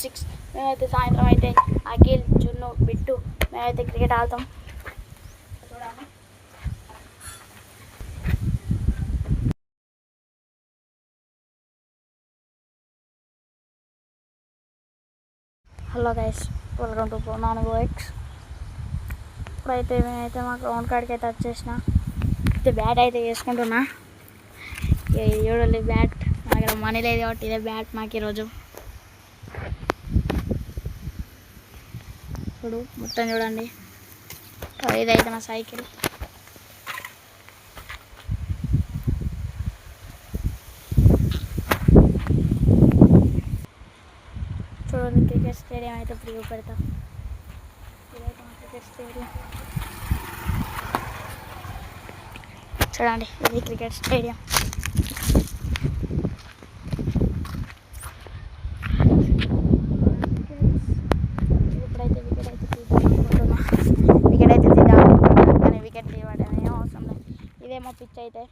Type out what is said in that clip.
6. మేమైతే సాయంత్రం అయితే అఖిల్ జున్ను బిట్టు మేమైతే క్రికెట్ ఆడతాం. చూడండి. హలో గైస్, వెల్కమ్ టు నానుగో ఎక్స్. ఇప్పుడైతే మేమైతే మా గ్రౌండ్ కాడికి అయితే వచ్చేసిన. అయితే బ్యాట్ అయితే వేసుకుంటున్నా. చూడాలి బ్యాట్ మా దగ్గర మనీ లేదు కాబట్టి ఇదే బ్యాట్ మాకు ఈరోజు. ఇప్పుడు మొత్తం చూడండి, ఇదైతే నా సైకిల్. చూడండి, క్రికెట్ స్టేడియం అయితే ఇప్పుడు చూపెడతా. ఇదైతే మా క్రికెట్ స్టేడియం. చూడండి, ఇది క్రికెట్ స్టేడియం. ఇప్పుడైతే వికెట్ అయితే తీద్దామనుకుంటున్నా. వికెట్ అయితే తీద్దామనుకుంటున్నా కానీ వికెట్ తీయడం ఏం అవసరం లేదు. ఇదే మా పిచ్ అయితే.